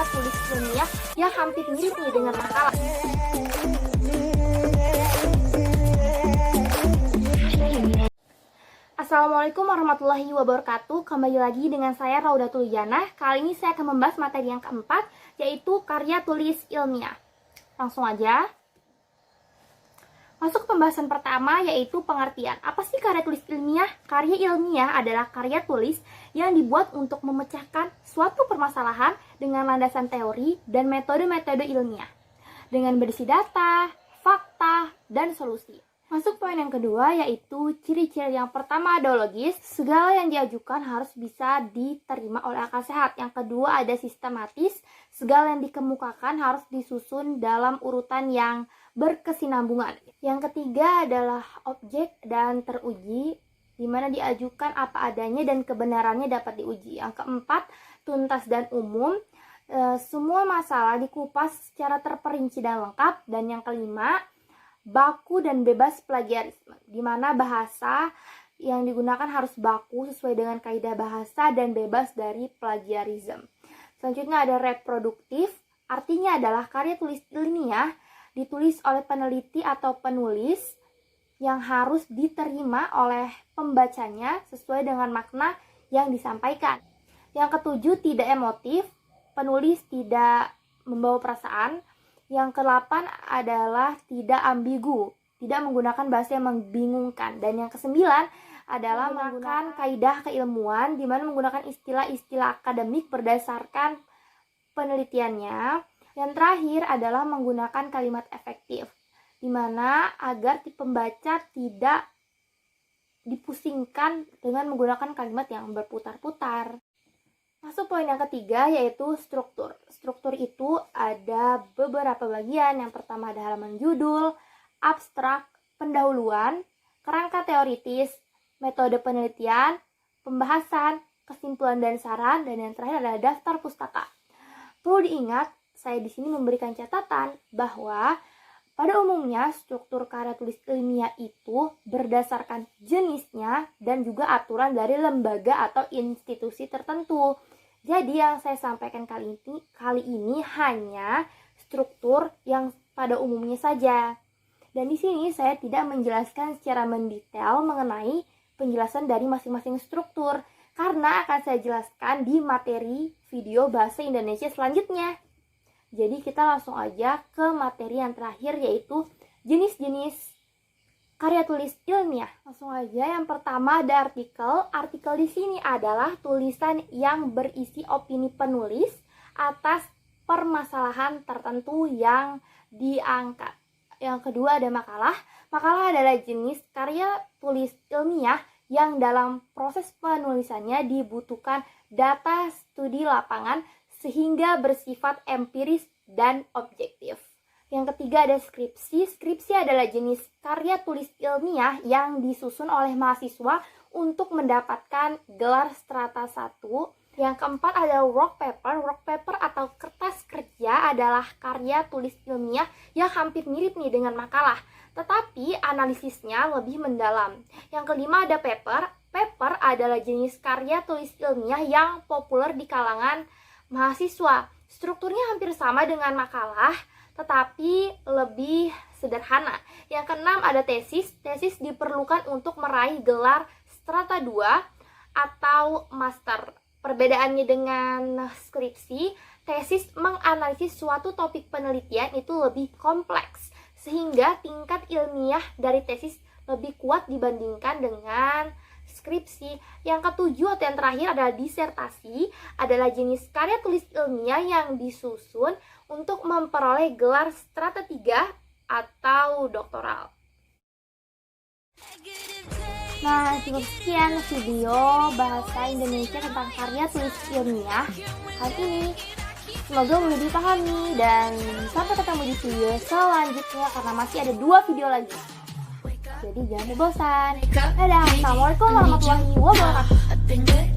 tulis ilmiah yang hampir mirip nih dengan makalah. Assalamualaikum warahmatullahi wabarakatuh. Kembali lagi dengan saya Raudatul Janah. Kali ini saya akan membahas materi yang keempat, yaitu karya tulis ilmiah. Langsung aja masuk ke pembahasan pertama, yaitu pengertian. Apa sih karya tulis ilmiah? Karya ilmiah adalah karya tulis yang dibuat untuk memecahkan suatu permasalahan dengan landasan teori dan metode-metode ilmiah, dengan berisi data, fakta, dan solusi. Masuk poin yang kedua, yaitu ciri-ciri. Yang pertama ideologis, segala yang diajukan harus bisa diterima oleh akal sehat. Yang kedua ada sistematis, segala yang dikemukakan harus disusun dalam urutan yang berkesinambungan. Yang ketiga adalah objek dan teruji, di mana diajukan apa adanya dan kebenarannya dapat diuji. Yang keempat, tuntas dan umum, semua masalah dikupas secara terperinci dan lengkap. Dan yang kelima, baku dan bebas plagiarisme, di mana bahasa yang digunakan harus baku sesuai dengan kaidah bahasa dan bebas dari plagiarisme. Selanjutnya ada reproduktif, artinya adalah karya tulis ilmiah ditulis oleh peneliti atau penulis yang harus diterima oleh pembacanya sesuai dengan makna yang disampaikan. Yang ketujuh, tidak emotif, penulis tidak membawa perasaan. Yang ke-8 adalah tidak ambigu, tidak menggunakan bahasa yang membingungkan. Dan yang ke-9 adalah menggunakan kaidah keilmuan, di mana menggunakan istilah-istilah akademik berdasarkan penelitiannya. Yang terakhir adalah menggunakan kalimat efektif, di mana agar pembaca tidak dipusingkan dengan menggunakan kalimat yang berputar-putar. Masuk poin yang ketiga, yaitu struktur. Struktur itu ada beberapa bagian. Yang pertama ada halaman judul, abstrak, pendahuluan, kerangka teoritis, metode penelitian, pembahasan, kesimpulan dan saran, dan yang terakhir adalah daftar pustaka. Perlu diingat, saya di sini memberikan catatan bahwa pada umumnya struktur karya tulis ilmiah itu berdasarkan jenisnya dan juga aturan dari lembaga atau institusi tertentu. Jadi yang saya sampaikan kali ini hanya struktur yang pada umumnya saja. Dan di sini saya tidak menjelaskan secara mendetail mengenai penjelasan dari masing-masing struktur, karena akan saya jelaskan di materi video bahasa Indonesia selanjutnya. Jadi kita langsung aja ke materi yang terakhir, yaitu jenis-jenis karya tulis ilmiah. Langsung aja, yang pertama ada artikel. Artikel di sini adalah tulisan yang berisi opini penulis atas permasalahan tertentu yang diangkat. Yang kedua ada makalah. Makalah adalah jenis karya tulis ilmiah yang dalam proses penulisannya dibutuhkan data studi lapangan sehingga bersifat empiris dan objektif. Yang ketiga ada skripsi. Skripsi adalah jenis karya tulis ilmiah yang disusun oleh mahasiswa untuk mendapatkan gelar strata 1. Yang keempat ada work paper. Work paper atau kertas kerja adalah karya tulis ilmiah yang hampir mirip nih dengan makalah, tetapi analisisnya lebih mendalam. Yang kelima ada paper. Paper adalah jenis karya tulis ilmiah yang populer di kalangan mahasiswa. Strukturnya hampir sama dengan makalah, tetapi lebih sederhana. Yang keenam ada tesis. Tesis diperlukan untuk meraih gelar strata 2 atau master. Perbedaannya dengan skripsi, tesis menganalisis suatu topik penelitian itu lebih kompleks, sehingga tingkat ilmiah dari tesis lebih kuat dibandingkan dengan skripsi. Yang ketujuh atau yang terakhir adalah disertasi, adalah jenis karya tulis ilmiah yang disusun untuk memperoleh gelar strata 3 atau doktoral. Nah, cukup sekian video bahasa Indonesia tentang karya tulis ilmiah kali ini. Semoga mudah dipahami, dan sampai ketemu di video selanjutnya karena masih ada 2 video lagi. Jadi jangan bosan. Dadah, assalamualaikum warahmatullahi wabarakatuh.